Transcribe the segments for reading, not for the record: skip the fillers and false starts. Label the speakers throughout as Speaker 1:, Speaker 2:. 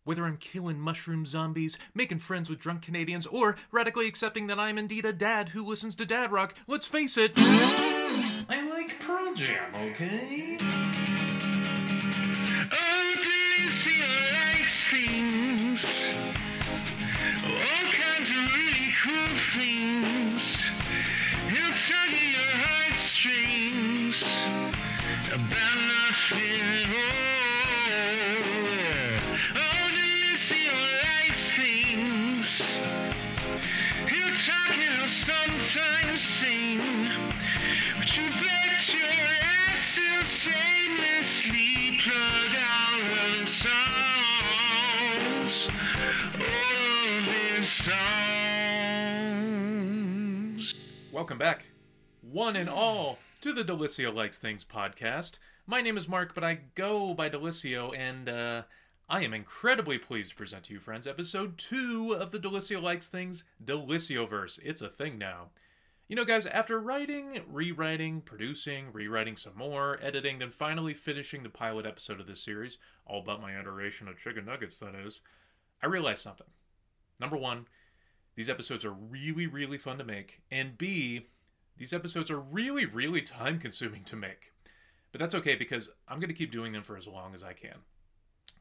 Speaker 1: Whether I'm killing mushroom zombies, making friends with drunk Canadians, or radically accepting that I'm indeed a dad who listens to dad rock, let's face it, I like Pearl Jam, okay?
Speaker 2: Oh, DiLisio likes things. All kinds of really cool things. He'll tug at your heartstrings about nothing at all. Oh, DiLisio likes things. He'll talk and he'll sometimes sing, but you bet your ass he'll shamelessly plug all of his songs. All of his songs.
Speaker 1: Welcome back, one and all, to the DiLisio Likes Things podcast. My name is Mark, but I go by DiLisio, and I am incredibly pleased to present to you, friends, episode 2 of the DiLisio Likes Things DiLisioverse. It's a thing now. You know, guys, after writing, rewriting, producing, rewriting some more, editing, then finally finishing the pilot episode of this series, all about my adoration of chicken nuggets, that is, I realized something. Number one, these episodes are really, really fun to make, and B, these episodes are really, really time-consuming to make. But that's okay, because I'm going to keep doing them for as long as I can.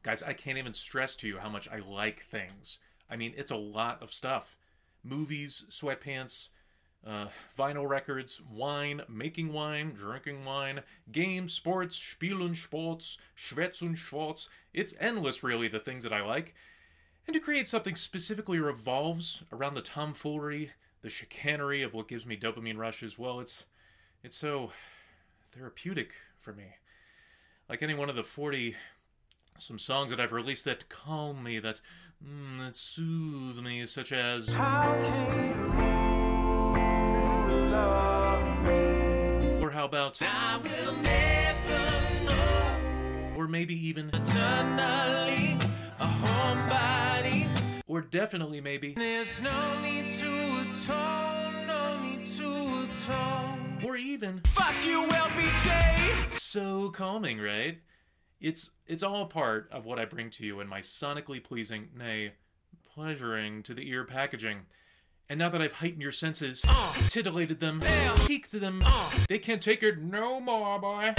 Speaker 1: Guys, I can't even stress to you how much I like things. I mean, it's a lot of stuff. Movies, sweatpants, vinyl records, wine, making wine, drinking wine, games, sports, spielen Sports, schwätzen Sports. It's endless, really, the things that I like. And to create something specifically revolves around the tomfoolery, the chicanery of what gives me dopamine rushes, well, it's so therapeutic for me. Like any one of the 40-some songs that I've released that calm me, that soothe me, such as How Can You Love Me? Or how about I Will Never Know? Or maybe even Eternally a Homebody? Or definitely maybe There's no need to atone, no need to atone. Or even Fuck You LBJ! So calming, right? It's all part of what I bring to you in my sonically pleasing, nay, pleasuring to the ear packaging. And now that I've heightened your senses, titillated them, piqued them, they can't take it no more, boy.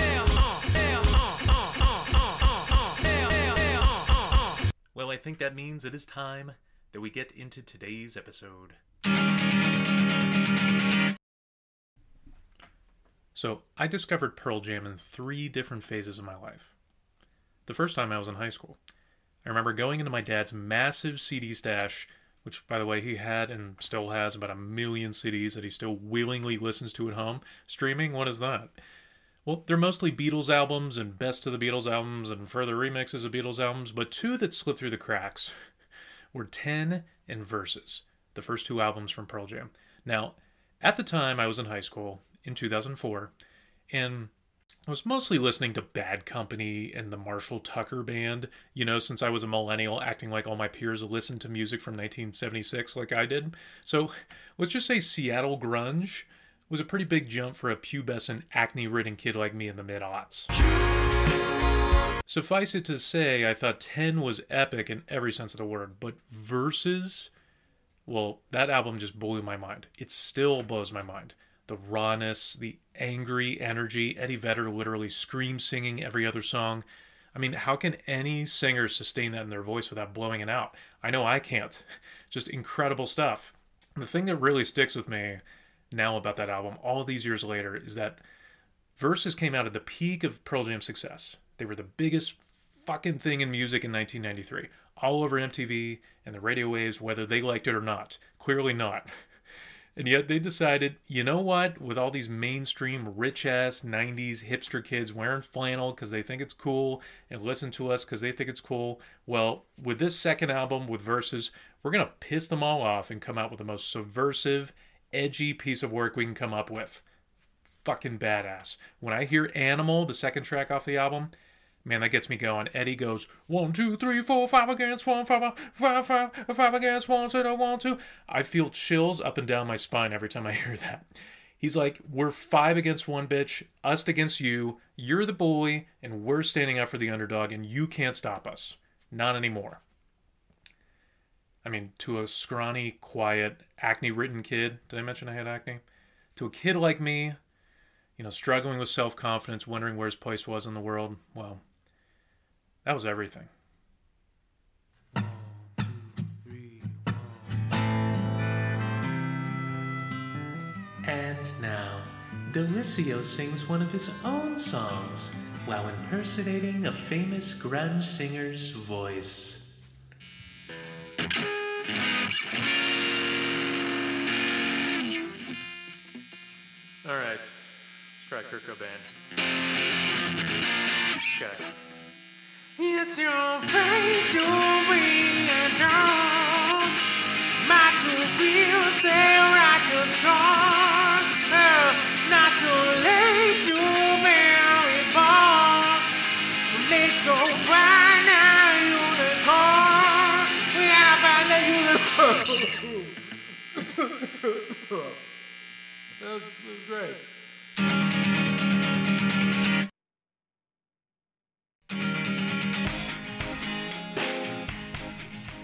Speaker 1: Well, I think that means it is time that we get into today's episode. So, I discovered Pearl Jam in 3 different phases of my life. The first time I was in high school. I remember going into my dad's massive CD stash, which, by the way, he had and still has about 1 million CDs that he still willingly listens to at home. Streaming, what is that? Well, they're mostly Beatles albums and best of the Beatles albums and further remixes of Beatles albums, but 2 that slipped through the cracks were 10 and Versus, the first 2 albums from Pearl Jam. Now, at the time I was in high school, in 2004, and I was mostly listening to Bad Company and the Marshall Tucker Band, you know, since I was a millennial acting like all my peers listened to music from 1976 like I did. So, let's just say Seattle grunge was a pretty big jump for a pubescent, acne-ridden kid like me in the mid-aughts. Suffice it to say, I thought 10 was epic in every sense of the word, but Versus, well, that album just blew my mind. It still blows my mind. The rawness, the angry energy, Eddie Vedder literally scream singing every other song. I mean, how can any singer sustain that in their voice without blowing it out? I know I can't. Just incredible stuff. The thing that really sticks with me now about that album, all these years later, is that Versus came out at the peak of Pearl Jam's success. They were the biggest fucking thing in music in 1993. All over MTV and the radio waves, whether they liked it or not. Clearly not. And yet they decided, you know what? With all these mainstream, rich-ass 90s hipster kids wearing flannel because they think it's cool and listen to us because they think it's cool, well, with this second album, with Versus, we're going to piss them all off and come out with the most subversive, edgy piece of work we can come up with. Fucking badass. When I hear Animal, the second track off the album, man, that gets me going. Eddie goes, 1, 2, 3, 4, 5 against 1, 5, 5, 5, 5 against 1, said I want to. I feel chills up and down my spine every time I hear that. He's like, we're 5 against 1, bitch. Us against you. You're the bully, and we're standing up for the underdog, and you can't stop us. Not anymore. I mean, to a scrawny, quiet, acne-ridden kid. Did I mention I had acne? To a kid like me, struggling with self-confidence, wondering where his place was in the world, well, that was everything. 1, 2, 3, 4. And now, DiLisio sings one of his own songs while impersonating a famous grunge singer's voice. All right, let's try Kurt Cobain. Okay. It's your fate to be a dog, not to feel so righteous strong, not too late to marry Paul. Let's go find a unicorn. We gotta find a unicorn. That was great.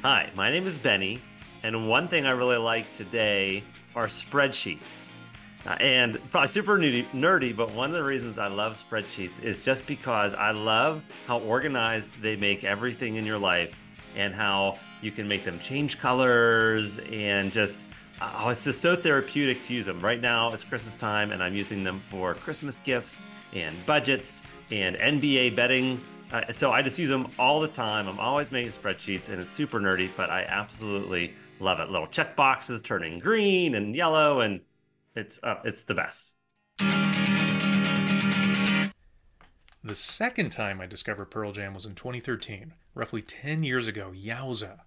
Speaker 3: Hi, my name is Benny, and one thing I really like today are spreadsheets. And probably super nerdy, but one of the reasons I love spreadsheets is just because I love how organized they make everything in your life and how you can make them change colors and just, it's just so therapeutic to use them. Right now it's Christmas time and I'm using them for Christmas gifts and budgets and NBA betting. So I just use them all the time. I'm always making spreadsheets and it's super nerdy, but I absolutely love it. Little check boxes turning green and yellow, and it's the best.
Speaker 1: The second time I discovered Pearl Jam was in 2013, roughly 10 years ago. Yowza.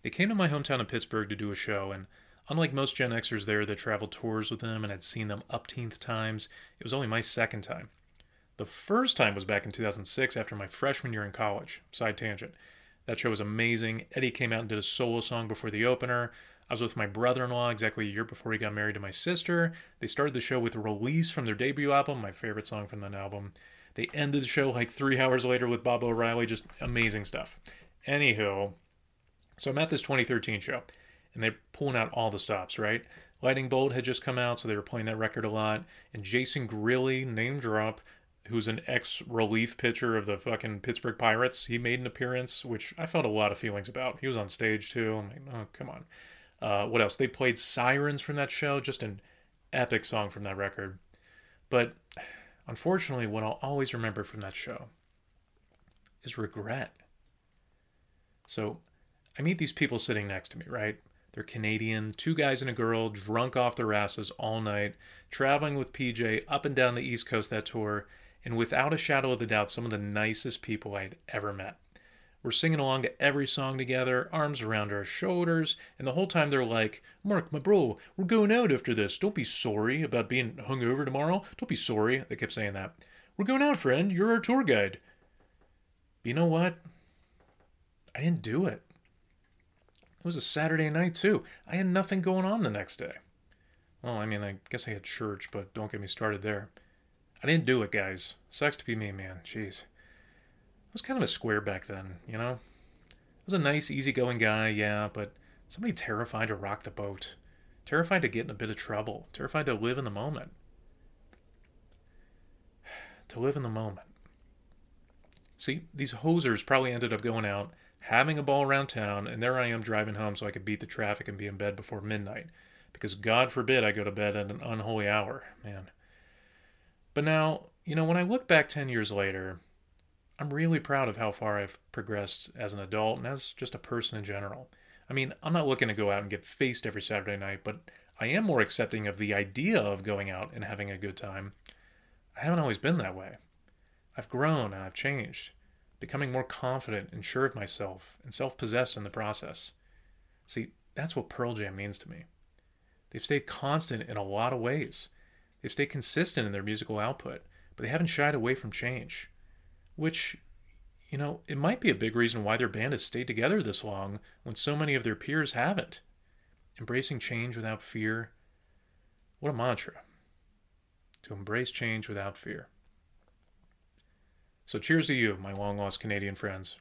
Speaker 1: They came to my hometown of Pittsburgh to do a show, and unlike most Gen Xers there that traveled tours with them and had seen them upteenth times, it was only my second time. The first time was back in 2006 after my freshman year in college. Side tangent. That show was amazing. Eddie came out and did a solo song before the opener. I was with my brother-in-law exactly a year before he got married to my sister. They started the show with a release from their debut album, my favorite song from that album. They ended the show like 3 hours later with Bob O'Reilly, just amazing stuff. Anywho, so I'm at this 2013 show, and they're pulling out all the stops, right? Lightning Bolt had just come out, so they were playing that record a lot, and Jason Grilli, name drop, who's an ex-relief pitcher of the fucking Pittsburgh Pirates, he made an appearance, which I felt a lot of feelings about. He was on stage, too. I'm like, oh, come on. What else? They played Sirens from that show, just an epic song from that record. But unfortunately, what I'll always remember from that show is regret. So I meet these people sitting next to me, right? They're Canadian, 2 guys and a girl, drunk off their asses all night, traveling with PJ up and down the East Coast that tour, and without a shadow of a doubt, some of the nicest people I'd ever met. We're singing along to every song together, arms around our shoulders, and the whole time they're like, Mark, my bro, we're going out after this. Don't be sorry about being hungover tomorrow. Don't be sorry. They kept saying that. We're going out, friend. You're our tour guide. But you know what? I didn't do it. It was a Saturday night, too. I had nothing going on the next day. Well, I mean, I guess I had church, but don't get me started there. I didn't do it, guys. Sucks to be me, man. Jeez. I was kind of a square back then, you know? I was a nice, easygoing guy, yeah, but somebody terrified to rock the boat. Terrified to get in a bit of trouble. Terrified to live in the moment. To live in the moment. See, these hosers probably ended up going out, having a ball around town, and there I am driving home so I could beat the traffic and be in bed before midnight. Because God forbid I go to bed at an unholy hour, man. But now, when I look back 10 years later, I'm really proud of how far I've progressed as an adult and as just a person in general. I mean, I'm not looking to go out and get faced every Saturday night, but I am more accepting of the idea of going out and having a good time. I haven't always been that way. I've grown and I've changed, becoming more confident and sure of myself and self-possessed in the process. See, that's what Pearl Jam means to me. They've stayed constant in a lot of ways. They've stayed consistent in their musical output, but they haven't shied away from change. Which, it might be a big reason why their band has stayed together this long when so many of their peers haven't. Embracing change without fear. What a mantra. To embrace change without fear. So cheers to you, my long-lost Canadian friends.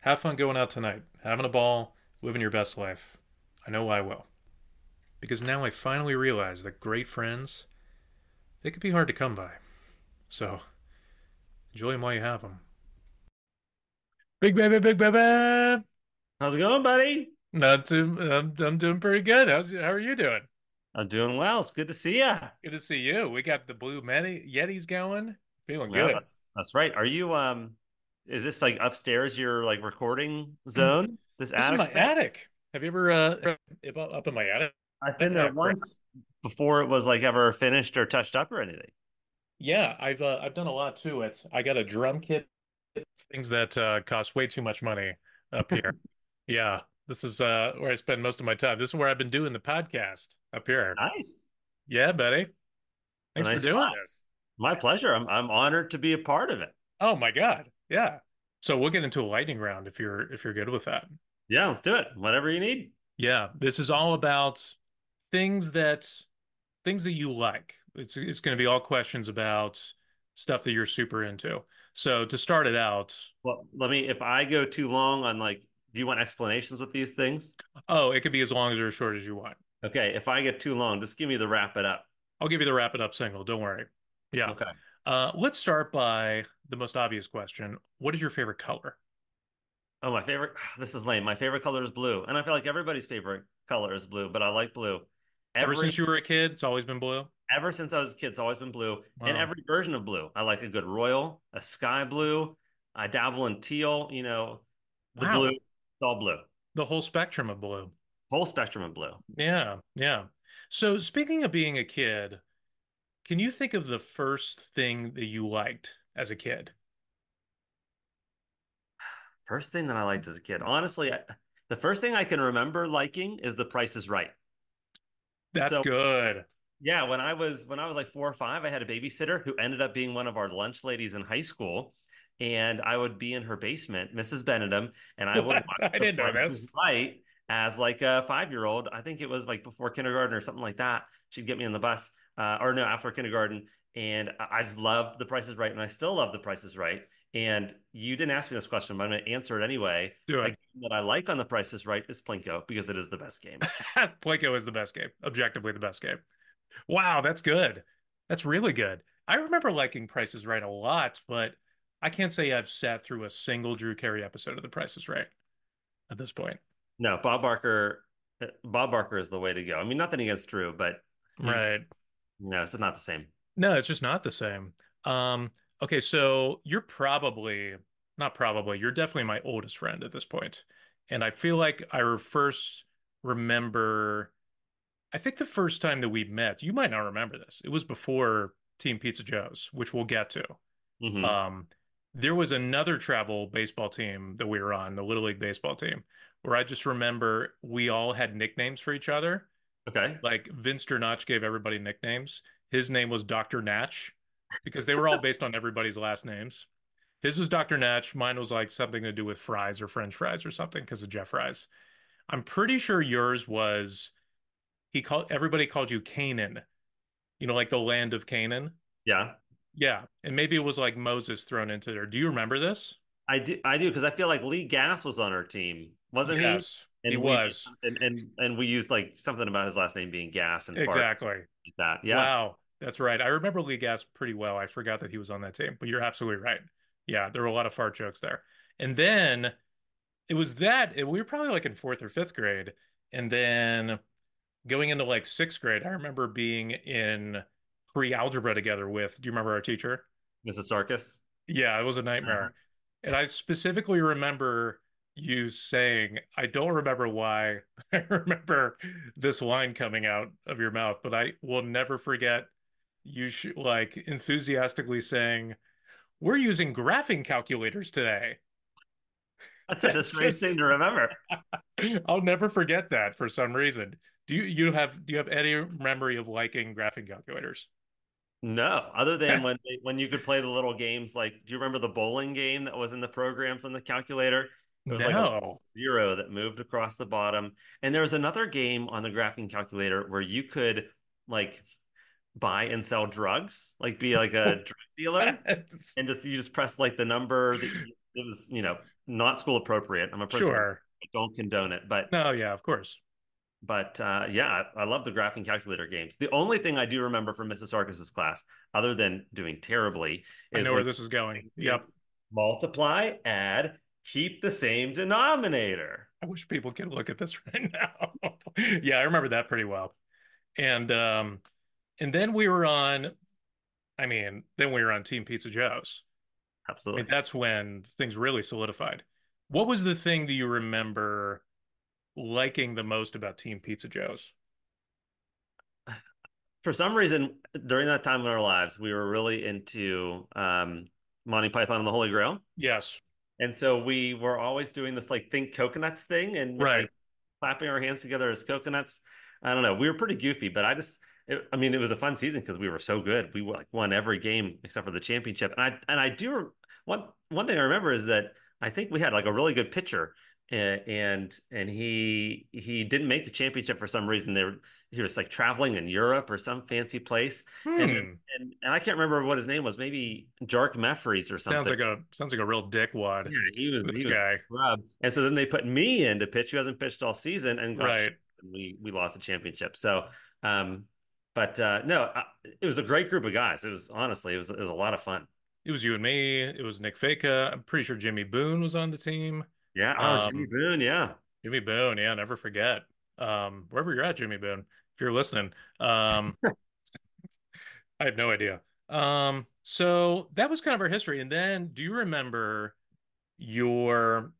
Speaker 1: Have fun going out tonight, having a ball, living your best life. I know I will. Because now I finally realize that great friends, they could be hard to come by. So, enjoy them while you have them. Big baby, big baby.
Speaker 3: How's it going, buddy?
Speaker 1: Not too. I'm doing pretty good. How are you doing?
Speaker 3: I'm doing well. It's good to see you.
Speaker 1: Good to see you. We got the blue Yetis going. Feeling
Speaker 3: Yeah,
Speaker 1: good.
Speaker 3: that's right. Are you is this like upstairs your like recording zone? This
Speaker 1: This is
Speaker 3: attic
Speaker 1: my
Speaker 3: space?
Speaker 1: attic. Have you ever up in my attic?
Speaker 3: I've been there
Speaker 1: Right.
Speaker 3: once before it was like ever finished or touched up or anything.
Speaker 1: Yeah, I've done a lot to it. I got a drum kit, things that cost way too much money up here. Yeah, this is where I spend most of my time. This is where I've been doing the podcast up here.
Speaker 3: Nice.
Speaker 1: Yeah, buddy.
Speaker 3: A
Speaker 1: Thanks for
Speaker 3: nice
Speaker 1: doing
Speaker 3: spot.
Speaker 1: this.
Speaker 3: My pleasure. I'm honored to be a part of it.
Speaker 1: Oh my God. Yeah. So we'll get into a lightning round if you're good with that.
Speaker 3: Yeah, let's do it. Whatever you need.
Speaker 1: Yeah, this is all about things that things that you like. It's going to be all questions about stuff that you're super into. So to start it out,
Speaker 3: Well, let me if I go too long on like, do you want explanations with these things?
Speaker 1: oh, it could be as long as or as short as you want.
Speaker 3: Okay, if I get too long, just give me the wrap it up.
Speaker 1: I'll give you the wrap it up single. Don't worry. Yeah.
Speaker 3: Okay.
Speaker 1: Let's start by the most obvious question. What is your favorite color?
Speaker 3: Oh, my favorite. This is lame. My favorite color is blue, and I feel like everybody's favorite color is blue, but I like blue.
Speaker 1: Ever
Speaker 3: Every
Speaker 1: since you were a kid, it's always been blue.
Speaker 3: ever since I was a kid, it's always been blue, and
Speaker 1: Wow.
Speaker 3: every version of blue. I like a good royal, a sky blue. I dabble in teal. The blue.
Speaker 1: Wow.
Speaker 3: It's all blue.
Speaker 1: The whole spectrum of blue.
Speaker 3: Whole spectrum of blue.
Speaker 1: Yeah. Yeah. So speaking of being a kid, can you think of the first thing that you liked as a kid?
Speaker 3: First thing that I liked as a kid, honestly, the first thing I can remember liking is The Price is Right.
Speaker 1: That's
Speaker 3: So
Speaker 1: good.
Speaker 3: yeah, when I was like 4 or 5, I had a babysitter who ended up being one of our lunch ladies in high school, and I would be in her basement, Mrs. Benedum, and I would
Speaker 1: What?
Speaker 3: watch
Speaker 1: I
Speaker 3: The
Speaker 1: didn't know
Speaker 3: Price is
Speaker 1: this.
Speaker 3: Right as like a 5-year-old. I think it was like before kindergarten or something like that. She'd get me on the bus, or no, after kindergarten, and I just loved The Price is Right, and I still love The Price is Right. And you didn't ask me this question, but I'm going to answer it anyway.
Speaker 1: Do
Speaker 3: A
Speaker 1: it.
Speaker 3: game that I like on The Price is Right is Plinko because it is the best game.
Speaker 1: Plinko is the best game. Objectively the best game. Wow, that's good. That's really good. I remember liking Price is Right a lot, but I can't say I've sat through a single Drew Carey episode of The Price is Right at this point.
Speaker 3: No, Bob Barker is the way to go. I mean, nothing against Drew, but he's
Speaker 1: Right.
Speaker 3: no, it's not the same.
Speaker 1: No, it's just not the same. Um, okay, so you're probably, not probably, you're definitely my oldest friend at this point. And I feel like first remember, I think the first time that we met, you might not remember this. It was before Team Pizza Joe's, which we'll get to.
Speaker 3: Hmm.
Speaker 1: Um, there was another travel baseball team that we were on, the Little League baseball team, where I just remember we all had nicknames for each other.
Speaker 3: Okay.
Speaker 1: Like Vince Notch gave everybody nicknames. His name was Dr. Natch because they were all based on everybody's last names. His was Dr. Natch. Mine was like something to do with fries or French fries or something because of Jeff Fries. I'm pretty sure yours was he called everybody called you Canaan, like the land of Canaan.
Speaker 3: Yeah,
Speaker 1: Yeah. And maybe it was like Moses thrown into there. Do you remember this?
Speaker 3: I do because I feel like Lee Gass was on our team, wasn't he?
Speaker 1: Yes, he
Speaker 3: And
Speaker 1: was.
Speaker 3: we used like something about his last name being Gas and fart
Speaker 1: Exactly.
Speaker 3: like that. Yeah,
Speaker 1: Wow. That's right. I remember Lee Gass pretty well. I forgot that he was on that team, but you're absolutely right. Yeah, there were a lot of fart jokes there. And then we were probably like in fourth or fifth grade. And then going into like sixth grade, I remember being in pre-algebra together do you remember our teacher?
Speaker 3: Mrs. Sarkis.
Speaker 1: Yeah, it was a
Speaker 3: Uh-huh.
Speaker 1: nightmare. And I specifically remember you saying, I don't remember why I remember this line coming out of your mouth, but I will never forget like enthusiastically saying, we're using graphing calculators today.
Speaker 3: That's such a
Speaker 1: That's
Speaker 3: strange thing
Speaker 1: just,
Speaker 3: to remember.
Speaker 1: I'll never forget that for some reason. Do you have any memory of liking graphing calculators?
Speaker 3: No, other than when you could play the little games like, do you remember the bowling game that was in the programs on the calculator? It was like a
Speaker 1: No.
Speaker 3: zero that moved across the bottom. And there was another game on the graphing calculator where you could like buy and sell drugs, like be like a drug dealer, and just you just press like the number it was, not school appropriate. I'm a principal.
Speaker 1: Sure.
Speaker 3: I don't condone it, but
Speaker 1: No, yeah, of course.
Speaker 3: But yeah, I love the graphing calculator games. The only thing I do remember from Mrs. Sarkis's class, other than doing terribly,
Speaker 1: I
Speaker 3: is
Speaker 1: know where
Speaker 3: when
Speaker 1: this is going. Yep.
Speaker 3: it's multiply, add, keep the same denominator.
Speaker 1: I wish people could look at this right now. Yeah, I remember that pretty well. And then we were on, then we were on Team Pizza Joe's. I mean,
Speaker 3: Absolutely.
Speaker 1: that's when things really solidified. What was the thing that you remember liking the most about Team Pizza Joe's?
Speaker 3: For some reason, during that time in our lives, we were really into Monty Python and the Holy Grail.
Speaker 1: Yes.
Speaker 3: And so we were always doing this like think coconuts thing and
Speaker 1: Right.
Speaker 3: like clapping our hands together as coconuts. I don't know. We were pretty goofy, but I mean, it was a fun season because we were so good. We like won every game except for the championship. And I do one thing I remember is that I think we had like a really good pitcher, and he didn't make the championship for some reason. He was like traveling in Europe or some fancy place, and
Speaker 1: Hmm.
Speaker 3: and I can't remember what his name was. Maybe Jark Meffries or
Speaker 1: Sounds
Speaker 3: something.
Speaker 1: like a real dickwad.
Speaker 3: Yeah, he was
Speaker 1: This
Speaker 3: he was
Speaker 1: guy.
Speaker 3: robbed. And so then they put me in to pitch, who hasn't pitched all season, and
Speaker 1: Right.
Speaker 3: and we lost the championship. So, um, but no, it was a great group of guys. It was honestly, it was a lot of fun.
Speaker 1: It was you and me. It was Nick Faca. I'm pretty sure Jimmy Boone was on the team.
Speaker 3: Yeah. Oh, Jimmy
Speaker 1: Um,
Speaker 3: Boone. Yeah.
Speaker 1: Jimmy Boone, yeah, never forget. Wherever you're at, Jimmy Boone, if you're listening. Um, I had no idea. So that was kind of our history. And then do you remember we were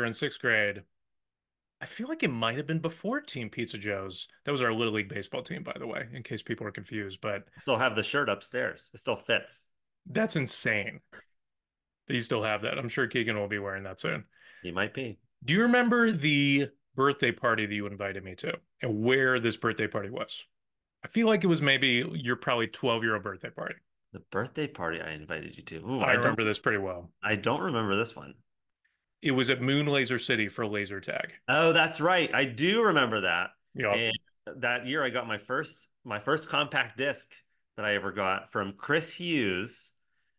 Speaker 1: in sixth grade. I feel like it might have been before Team Pizza Joe's. That was our Little League baseball team, by the way, in case people are confused. But
Speaker 3: I still have the shirt upstairs. It still fits.
Speaker 1: that's insane that you still have that. I'm sure Keegan will be wearing that soon.
Speaker 3: He might be.
Speaker 1: Do you remember the birthday party that you invited me to and where this birthday party was? I feel like it was maybe your probably 12-year-old birthday party.
Speaker 3: The birthday party I invited you to. Ooh,
Speaker 1: I remember this pretty well.
Speaker 3: I don't remember this one.
Speaker 1: It was at Moon Laser City for laser tag.
Speaker 3: Oh, that's right. I do remember that.
Speaker 1: Yep.
Speaker 3: And that year I got my first compact disc that I ever got from Chris Hughes.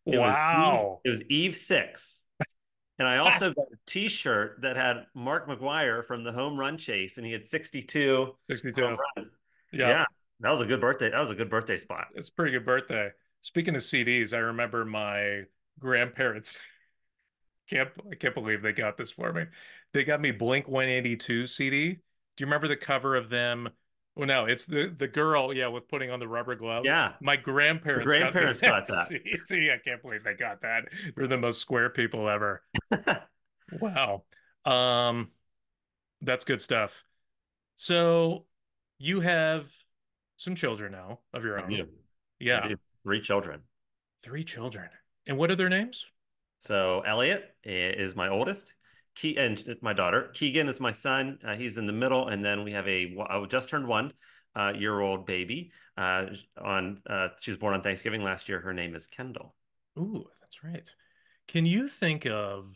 Speaker 1: Wow.
Speaker 3: It was Eve 6. And I also got a t-shirt that had Mark McGuire from the home run chase, and he had 62 home
Speaker 1: 62.
Speaker 3: runs.
Speaker 1: Yep.
Speaker 3: Yeah, that was a good birthday. That was a good birthday spot.
Speaker 1: It's a pretty good birthday. Speaking of CDs, I remember my grandparents I can't believe they got this for me. They got me Blink 182 CD. Do you remember the cover of them? Well, no, it's the girl, yeah, with putting on the rubber glove.
Speaker 3: Yeah,
Speaker 1: My
Speaker 3: the
Speaker 1: grandparents got me
Speaker 3: grandparents
Speaker 1: that
Speaker 3: got that.
Speaker 1: CD. I can't believe they got that. They're the most square people ever. Wow. Um, that's good stuff. So you have some children now of your
Speaker 3: I
Speaker 1: own.
Speaker 3: do. I
Speaker 1: Yeah,
Speaker 3: do. Three children.
Speaker 1: three children. And what are their names?
Speaker 3: So Elliot is my oldest. And my daughter. Keegan is my son. He's in the middle, and then we have a just turned 1 year old baby. On She was born on Thanksgiving last year. Her name is Kendall.
Speaker 1: Ooh, that's right. Can you think of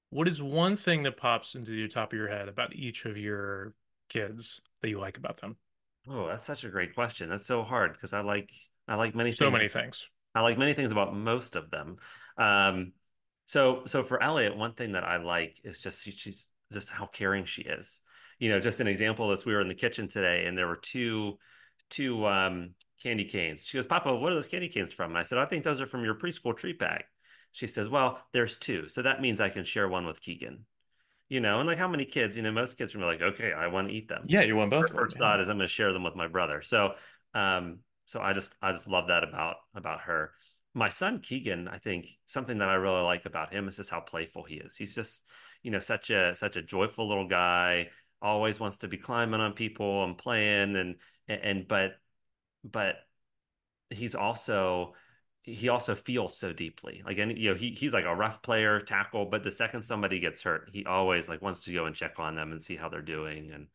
Speaker 1: what is one thing that pops into the top of your head about each of your kids that you like about them?
Speaker 3: Oh, that's such a great question. That's so hard because I like many
Speaker 1: So
Speaker 3: things.
Speaker 1: many things.
Speaker 3: I like many things about most of them. Um, so for Elliot, one thing that I like is just she's just how caring she is. Just an example is we were in the kitchen today and there were two candy canes. She goes, Papa, what are those candy canes from? And I said, I think those are from your preschool treat bag. She says, well, there's two, so that means I can share one with Keegan. And like how many kids, most kids are like, okay, I want to eat them.
Speaker 1: Yeah, you want both
Speaker 3: Her
Speaker 1: of them.
Speaker 3: first
Speaker 1: Yeah.
Speaker 3: thought is I'm going to share them with my brother. So I just love that about her. My son Keegan, I think something that I really like about him is just how playful he is. He's just, such a joyful little guy, always wants to be climbing on people and playing and but he also feels so deeply. Like, and he's like a rough player, tackle, but the second somebody gets hurt, he always like wants to go and check on them and see how they're doing. And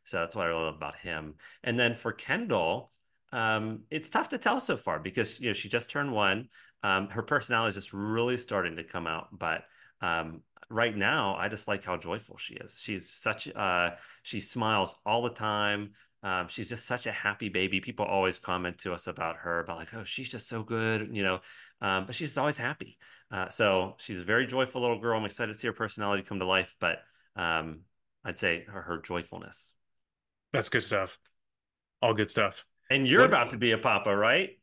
Speaker 3: so that's what I really love about him. And then for Kendall, it's tough to tell so far because she just turned 1. Her personality is just really starting to come out, but right now I just like how joyful she is. She smiles all the time. She's just such a happy baby. People always comment to us about her, about like, oh, she's just so good. But she's always happy. So she's a very joyful little girl. I'm excited to see her personality come to life, but I'd say her joyfulness.
Speaker 1: That's good stuff. All good stuff.
Speaker 3: And you're
Speaker 1: What?
Speaker 3: about to be a papa, right?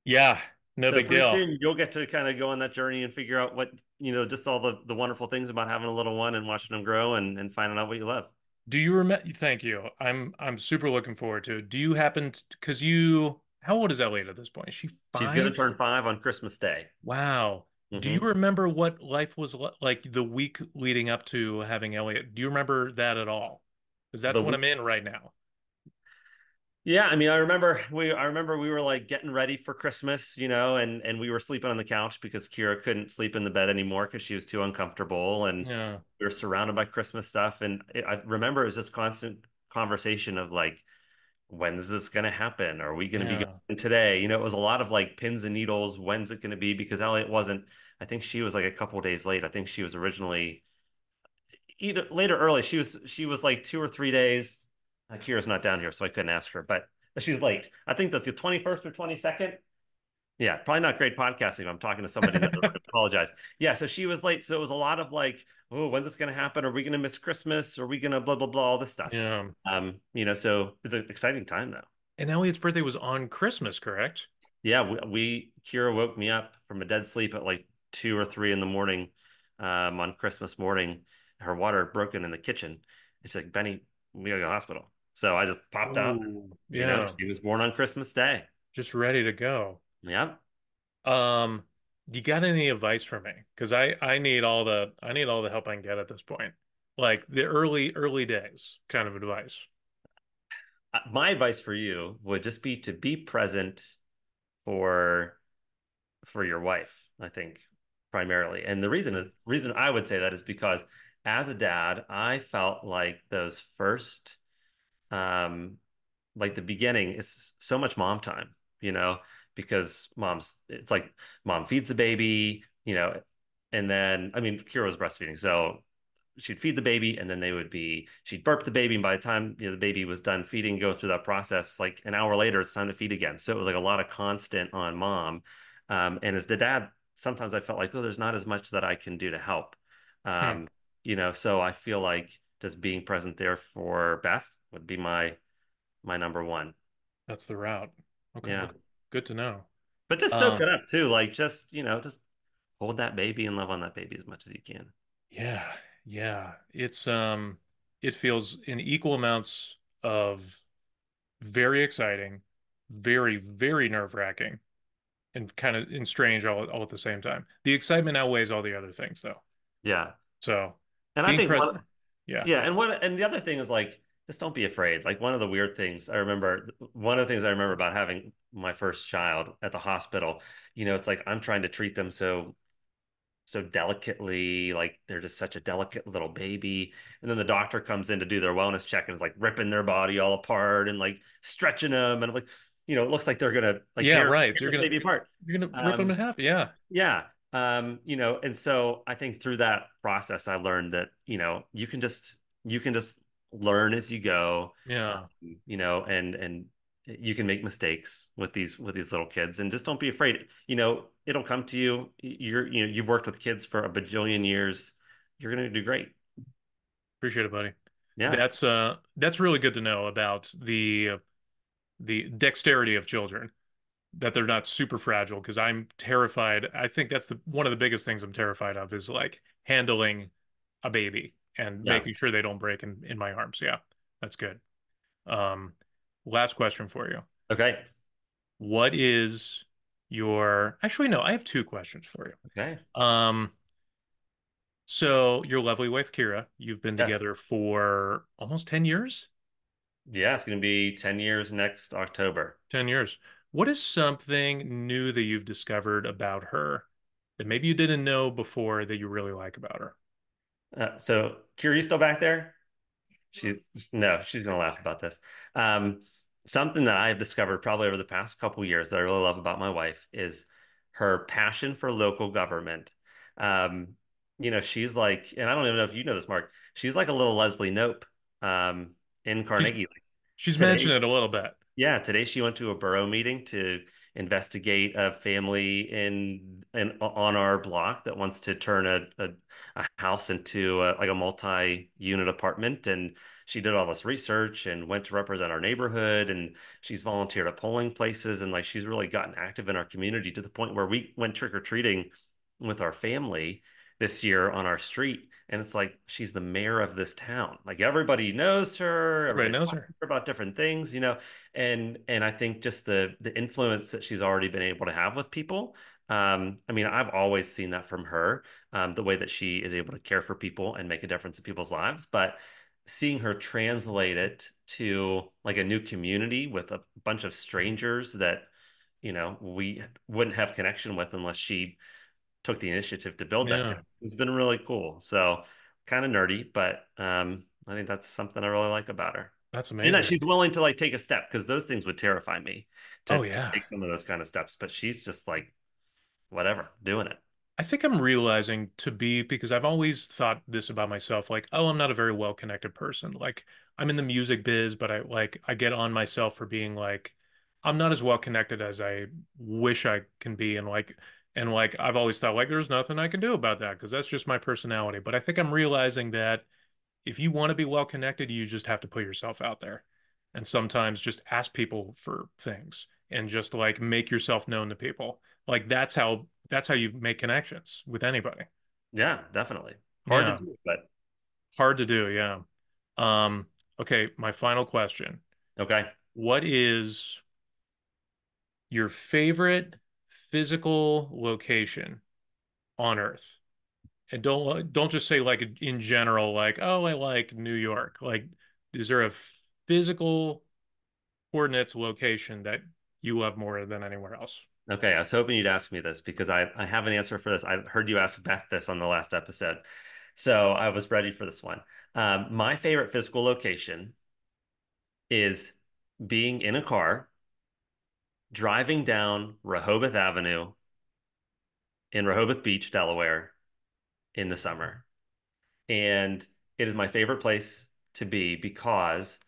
Speaker 1: Yeah, no
Speaker 3: So
Speaker 1: big
Speaker 3: pretty
Speaker 1: deal.
Speaker 3: soon you'll get to kind of go on that journey and figure out what, just all the wonderful things about having a little one and watching them grow and finding out what you love.
Speaker 1: Do you remember? Thank you. I'm super looking forward to it. Do you happen because you how old is Elliot at this point? Is she
Speaker 3: She's going to
Speaker 1: 5?
Speaker 3: turn 5 on Christmas Day.
Speaker 1: Wow. Do you
Speaker 3: Hmm.
Speaker 1: remember what life was like the week leading up to having Elliot? Do you remember that at all? Because that's
Speaker 3: The
Speaker 1: what
Speaker 3: week
Speaker 1: I'm in right now.
Speaker 3: Yeah, I mean, I remember we were like getting ready for Christmas, and we were sleeping on the couch because Kira couldn't sleep in the bed anymore because she was too uncomfortable, and
Speaker 1: Yeah,
Speaker 3: we were surrounded by Christmas stuff, and I remember it was this constant conversation of like, when is this going to happen? Are we going to be
Speaker 1: yeah,
Speaker 3: going today? It was a lot of like pins and needles. When's it going to be? Because Elliot wasn't. I think she was like a couple of days late. I think she was originally either late or early. She was like 2 or 3 days. Kira's not down here, so I couldn't ask her, but she was late. I think that's the 21st or 22nd. Yeah, probably not great podcasting. I'm talking to somebody that I apologize. Yeah, so she was late. So it was a lot of like, oh, when's this going to happen? Are we going to miss Christmas? Are we going to blah blah blah all this stuff?
Speaker 1: yeah.
Speaker 3: So it's an exciting time though.
Speaker 1: And Elliot's birthday was on Christmas, correct?
Speaker 3: Yeah, Kira woke me up from a dead sleep at like 2 or 3 in the morning, on Christmas morning. Her water had broken in the kitchen. It's like, Benny, we gotta go to the hospital. So I just popped out.
Speaker 1: Oh, yeah.
Speaker 3: She was born on Christmas Day.
Speaker 1: Just ready to go.
Speaker 3: Yeah.
Speaker 1: Um, you got any advice for me? Because I need all the help I can get at this point. Like the early days kind of advice.
Speaker 3: My advice for you would just be to be present for your wife, I think, primarily. And the reason I would say that is because as a dad, I felt like those first um like the beginning is so much mom time, because it's like mom feeds the baby, and then, I mean, Kira was breastfeeding, so she'd feed the baby and then she'd burp the baby. And by the time, the baby was done feeding, go through that process, like an hour later, it's time to feed again. So it was like a lot of constant on mom. And as the dad, sometimes I felt like, oh, there's not as much that I can do to help.
Speaker 1: Hmm,
Speaker 3: So I feel like just being present there for Beth would be my number one.
Speaker 1: that's the route. Okay,
Speaker 3: Yeah.
Speaker 1: well, good to know.
Speaker 3: But just soak
Speaker 1: Um,
Speaker 3: it up too. Like, just hold that baby and love on that baby as much as you can.
Speaker 1: yeah, yeah. It feels in equal amounts of very exciting, very, very nerve-wracking, and kind of and strange all at the same time. The excitement outweighs all the other things though.
Speaker 3: Yeah.
Speaker 1: So
Speaker 3: And I
Speaker 1: being
Speaker 3: think
Speaker 1: present, yeah.
Speaker 3: yeah, and the other thing is like, just don't be afraid. Like, one of the things I remember about having my first child at the hospital, it's like I'm trying to treat them so delicately, like they're just such a delicate little baby. And then the doctor comes in to do their wellness check and is like ripping their body all apart and like stretching them, and like, it looks like they're gonna like
Speaker 1: Yeah,
Speaker 3: tear
Speaker 1: right. So
Speaker 3: this baby apart.
Speaker 1: you're gonna rip them in
Speaker 3: Um,
Speaker 1: half. Yeah.
Speaker 3: yeah. And so I think through that process, I learned that, you can just learn as you go,
Speaker 1: Yeah.
Speaker 3: and you can make mistakes with these little kids, and just don't be afraid. It'll come to you. You've worked with kids for a bajillion years. You're gonna do great.
Speaker 1: Appreciate it, buddy.
Speaker 3: Yeah.
Speaker 1: That's really good to know about the dexterity of children, that they're not super fragile because I'm terrified. I think that's the one of the biggest things I'm terrified of is like handling a baby and
Speaker 3: Yeah.
Speaker 1: making sure they don't break in my arms. Yeah, that's good. Um, last question for you.
Speaker 3: Okay.
Speaker 1: What is your actually no, I have two questions for
Speaker 3: Okay.
Speaker 1: you. So your lovely wife Kira, you've been
Speaker 3: Yes.
Speaker 1: together for almost 10 years?
Speaker 3: Yeah, it's gonna be 10 years next October.
Speaker 1: 10 years. What is something new that you've discovered about her that maybe you didn't know before that you really like about her?
Speaker 3: So Kira, you still back there? She's no, she's gonna laugh about this. Um, Something that I've discovered probably over the past couple years that I really love about my wife is her passion for local government. Um, she's like, and I don't even know if you know this, Mark. She's like a little Leslie Knope, in
Speaker 1: She's
Speaker 3: Carnegie. Like
Speaker 1: she's
Speaker 3: today,
Speaker 1: mentioned it a little bit.
Speaker 3: yeah, today she went to a borough meeting to, investigate a family in on our block that wants to turn a house into like a multi-unit apartment. And she did all this research and went to represent our neighborhood. And she's volunteered at polling places. And like she's really gotten active in our community to the point where we went trick-or-treating with our family this year on our street. And it's like she's the mayor of this town. Like everybody knows her,
Speaker 1: Everybody
Speaker 3: everybody's
Speaker 1: knows
Speaker 3: talking
Speaker 1: her.
Speaker 3: to her about different things, and I think just the influence that she's already been able to have with people. I mean, I've always seen that from her, the way that she is able to care for people and make a difference in people's lives. But seeing her translate it to like a new community with a bunch of strangers that, we wouldn't have connection with unless she took the initiative to build that
Speaker 1: Yeah,
Speaker 3: connection. It's been really cool. So kind of nerdy, but I think that's something I really like about her.
Speaker 1: that's
Speaker 3: And that
Speaker 1: amazing.
Speaker 3: she's willing to like take a step because those things would terrify me
Speaker 1: Oh
Speaker 3: to
Speaker 1: yeah.
Speaker 3: take some of those kind of steps. But she's just like, whatever, doing it.
Speaker 1: I think I'm realizing because I've always thought this about myself, like, oh, I'm not a very well-connected person. Like, I'm in the music biz, but I get on myself for being like, I'm not as well connected as I wish I can be. And like, I've always thought, like, there's nothing I can do about that because that's just my personality. But I think I'm realizing that if you want to be well connected, you just have to put yourself out there. And sometimes just ask people for things and just like make yourself known to people. Like that's how you make connections with anybody.
Speaker 3: Yeah, definitely. Hard to
Speaker 1: Yeah.
Speaker 3: do, but
Speaker 1: Hard to do, yeah. Um, okay, my final question.
Speaker 3: okay.
Speaker 1: What is your favorite physical location on Earth? And don't just say like in general, like, oh, I like New York. Like, is there a physical coordinates location that you love more than anywhere else?
Speaker 3: Okay. I was hoping you'd ask me this because I have an answer for this. I heard you ask Beth this on the last episode. So I was ready for this one. My favorite physical location is being in a car driving down Rehoboth Avenue in Rehoboth Beach, Delaware in the summer. And it is my favorite place to be because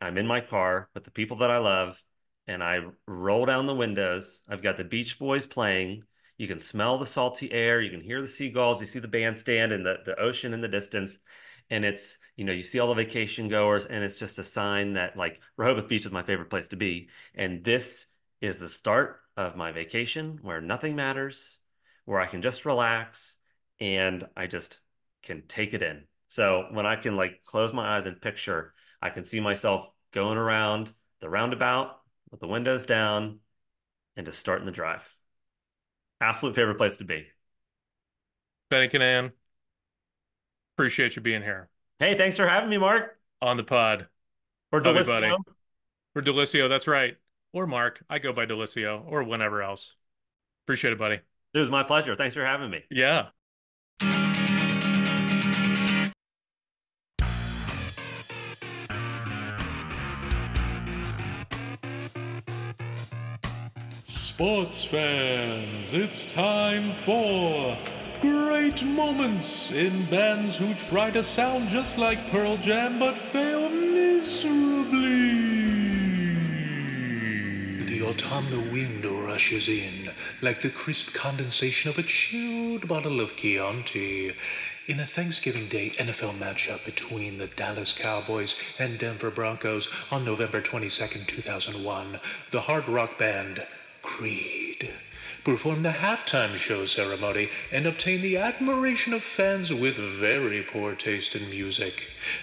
Speaker 3: I'm in my car with the people that I love and I roll down the windows. I've got the Beach Boys playing. You can smell the salty air. You can hear the seagulls. You see the bandstand and the ocean in the distance. And it's, you see all the vacation goers, and it's just a sign that like Rehoboth Beach is my favorite place to be. And this is the start of my vacation where nothing matters, where I can just relax and I just can take it in. So when I can like close my eyes and picture, I can see myself going around the roundabout with the windows down and just starting the drive. Absolute favorite place to be.
Speaker 1: Benny Canan, appreciate you being here
Speaker 3: Hey, thanks for having me, Mark.
Speaker 1: on the pod.
Speaker 3: Or
Speaker 1: Love you, buddy.
Speaker 3: DiLisio.
Speaker 1: For DiLisio, that's right. Or Mark. I go by DiLisio or whenever else. Appreciate it, buddy.
Speaker 3: It was my pleasure. Thanks for having me.
Speaker 1: Yeah. Sports fans, it's time for great moments in bands who try to sound just like Pearl Jam but fail miserably.
Speaker 4: The autumnal wind rushes in like the crisp condensation of a chilled bottle of Chianti. In a Thanksgiving Day NFL matchup between the Dallas Cowboys and Denver Broncos on November 22nd, 2001, the hard rock band Creed performed the halftime show ceremony and obtained the admiration of fans with very poor taste in music.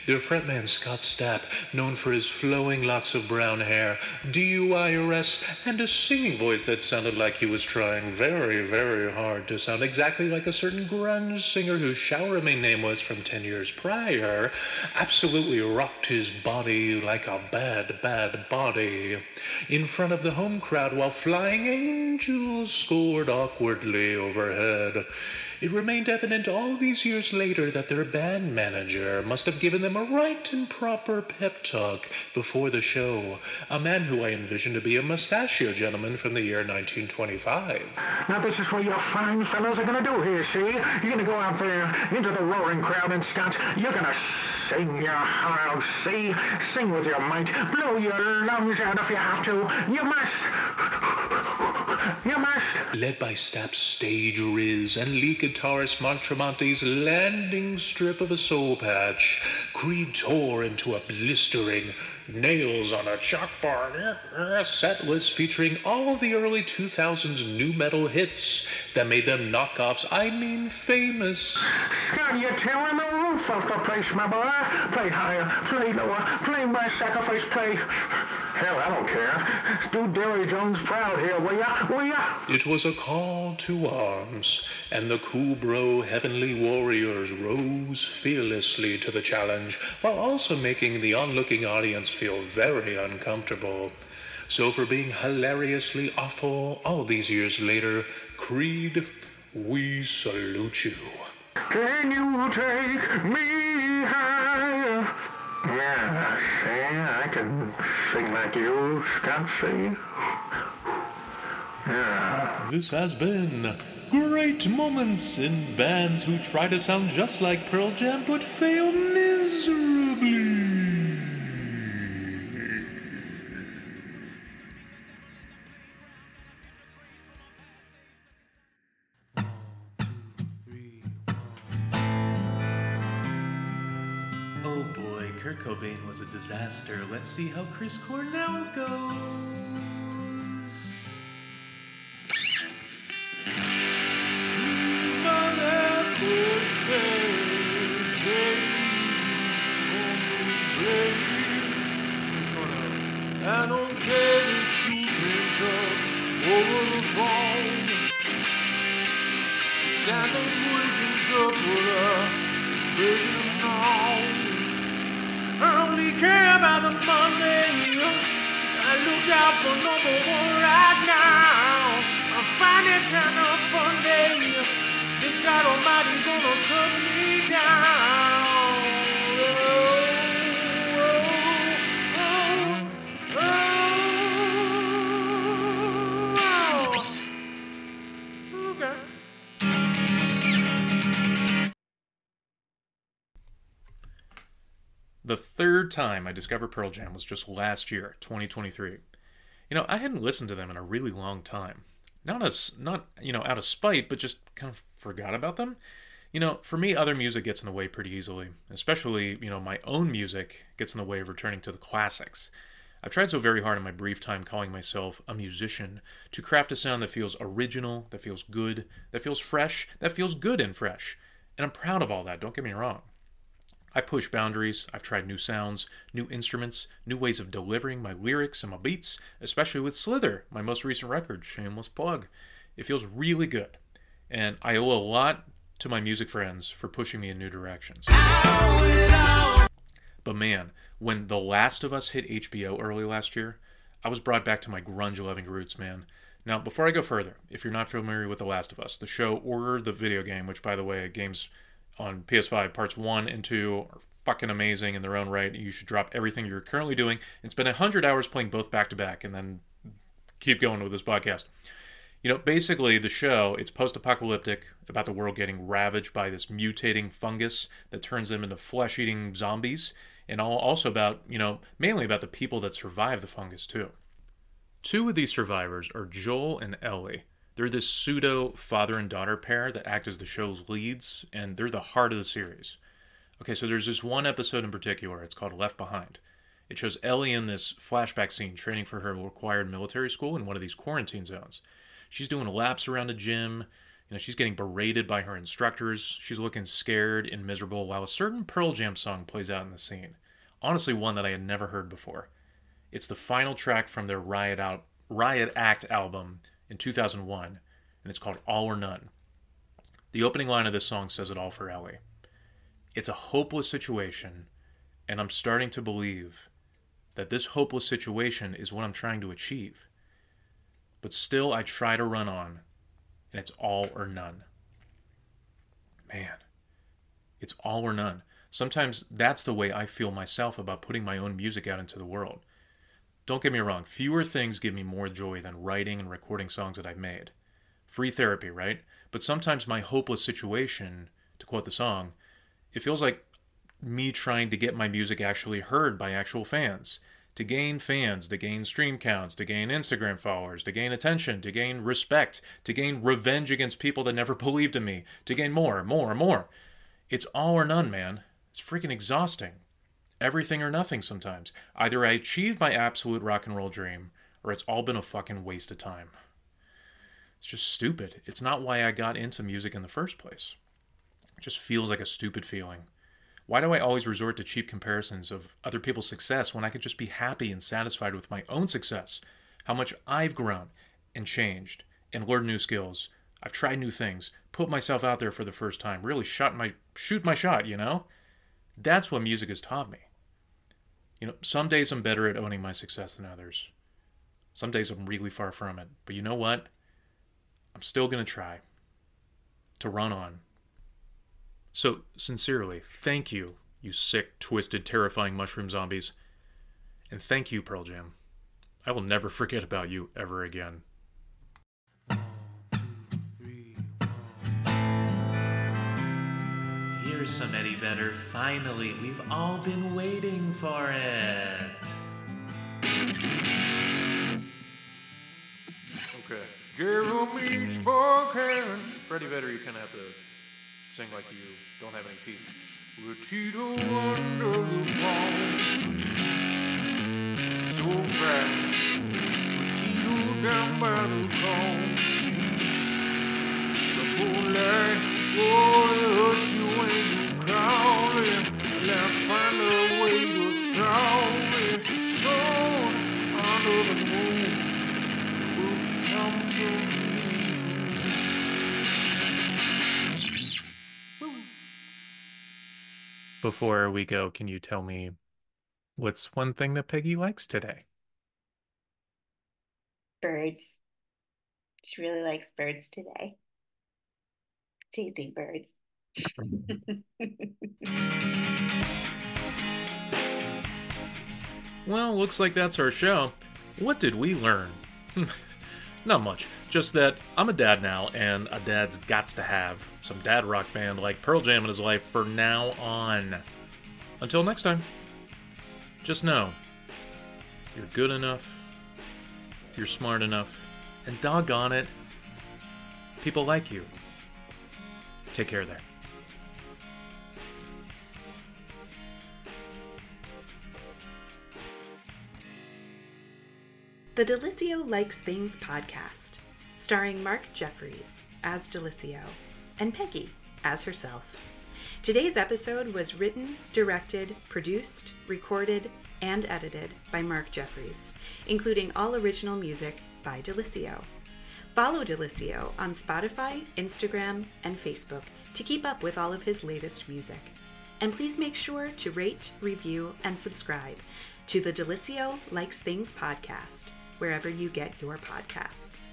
Speaker 4: Their frontman Scott Stapp, known for his flowing locks of brown hair, DUI arrests, and a singing voice that sounded like he was trying very, very hard to sound exactly like a certain grunge singer whose shall remain nameless from 10 years prior, absolutely rocked his body like a bad, bad body in front of the home crowd while flying angels scored awkwardly overhead. It remained evident all these years later that their band manager must have given them a right and proper pep talk before the show, a man who I envisioned to be a mustachio gentleman from the year 1925.
Speaker 5: Now this is what your fine fellows are gonna do here, see? You're gonna go out there into the roaring crowd and Scott, you're gonna sing your heart out, see? Sing with your might, blow your lungs out if you have to. You must You must.
Speaker 4: Led by Stapp's stage riz and lead guitarist Mark Tremonti's landing strip of a soul patch, Creed tore into a blistering nails on a chalkboard set list featuring all the early 2000s nu metal hits that made them knockoffs, I mean famous.
Speaker 5: Scott, you're tearing the roof off the place, my boy. Play higher, play lower, play my sacrifice, play. Hell, I don't care. Do Derry Jones proud here, will ya? Will ya?
Speaker 4: It was a call to arms, and the cool bro heavenly warriors rose fearlessly to the challenge, while also making the onlooking audience feel very uncomfortable. So for being hilariously awful all these years later, Creed, we salute you.
Speaker 5: Can you take me higher? Yeah, see, I can sing like you, Scott, see? Yeah.
Speaker 1: This has been great moments in bands who try to sound just like Pearl Jam but fail miserably. Oh boy, Kurt Cobain was a disaster. Let's see how Chris Cornell goes.
Speaker 6: I don't care that you can talk over the phone. The sign language interpreter is breaking them down. I only care about the money. I look out for number one right now. I find it kind of funny. Think God Almighty gonna cut me down.
Speaker 1: The third time I discovered Pearl Jam was just last year, 2023. I hadn't listened to them in a really long time. Not out of spite, but just kind of forgot about them. For me, other music gets in the way pretty easily. Especially, my own music gets in the way of returning to the classics. I've tried so very hard in my brief time calling myself a musician to craft a sound that feels original, that feels good, that feels fresh, that feels good and fresh. And I'm proud of all that, don't get me wrong. I push boundaries, I've tried new sounds, new instruments, new ways of delivering my lyrics and my beats, especially with Slither, my most recent record, shameless plug. It feels really good, and I owe a lot to my music friends for pushing me in new directions. But man, when The Last of Us hit HBO early last year, I was brought back to my grunge-loving roots, man. Now, before I go further, if you're not familiar with The Last of Us, the show or the video game, which by the way, games on PS5, parts 1 and 2 are fucking amazing in their own right. You should drop everything you're currently doing and spend 100 hours playing both back-to-back and then keep going with this podcast. Basically, the show, it's post-apocalyptic, about the world getting ravaged by this mutating fungus that turns them into flesh-eating zombies, and also about, mainly about the people that survive the fungus, too. Two of these survivors are Joel and Ellie. They're this pseudo father and daughter pair that act as the show's leads, and they're the heart of the series. Okay, so there's this one episode in particular. It's called Left Behind. It shows Ellie in this flashback scene training for her required military school in one of these quarantine zones. She's doing laps around a gym. She's getting berated by her instructors. She's looking scared and miserable while a certain Pearl Jam song plays out in the scene. Honestly, one that I had never heard before. It's the final track from their Riot Act album in 2001, and it's called All or None. The opening line of this song says it all for Ellie. It's a hopeless situation, and I'm starting to believe that this hopeless situation is what I'm trying to achieve. But still, I try to run on, and it's all or none. Man, it's all or none. Sometimes that's the way I feel myself about putting my own music out into the world. Don't get me wrong, fewer things give me more joy than writing and recording songs that I've made. Free therapy, right? But sometimes my hopeless situation, to quote the song, it feels like me trying to get my music actually heard by actual fans. to gain fans, to gain stream counts, to gain Instagram followers, to gain attention, to gain respect, to gain revenge against people that never believed in me, to gain more, more, more. It's all or none, man. It's freaking exhausting. Everything or nothing sometimes. Either I achieved my absolute rock and roll dream, or it's all been a fucking waste of time. It's just stupid. It's not why I got into music in the first place. It just feels like a stupid feeling. Why do I always resort to cheap comparisons of other people's success when I could just be happy and satisfied with my own success? How much I've grown and changed and learned new skills. I've tried new things, put myself out there for the first time, really shoot my shot, you know? That's what music has taught me. You know, some days I'm better at owning my success than others. Some days I'm really far from it. But you know what? I'm still going to try to run on. So, sincerely, thank you, you sick, twisted, terrifying mushroom zombies. And thank you, Pearl Jam. I will never forget about you ever again.
Speaker 6: 1, 2, 3, 4.
Speaker 1: Here's some Eddie Vedder. Finally, we've all been waiting for it.
Speaker 6: Okay. Jeremy spoken. Freddie Vedder, you kind of have to sing like you don't have any teeth. Retito under the palm tree, so fast. Retito down by the calm sea. The moonlight, oh, it hurts you when you call it. And I find a way to solve it. Soon, under the moon, it will become so real.
Speaker 1: Before we go, can you tell me what's one thing that Peggy likes today?
Speaker 7: Birds. She really likes birds today. Chasing birds.
Speaker 1: Well, looks like that's our show. What did we learn? Not much. Just that I'm a dad now, and a dad's gots to have some dad rock band like Pearl Jam in his life for now on. Until next time, just know, you're good enough, you're smart enough, and doggone it, people like you. Take care there.
Speaker 8: The DiLisio Likes Things podcast, starring Mark Jeffries as DiLisio and Peggy as herself. Today's episode was written, directed, produced, recorded, and edited by Mark Jeffries, including all original music by DiLisio. Follow DiLisio on Spotify, Instagram, and Facebook to keep up with all of his latest music. And please make sure to rate, review, and subscribe to the DiLisio Likes Things podcast, wherever you get your podcasts.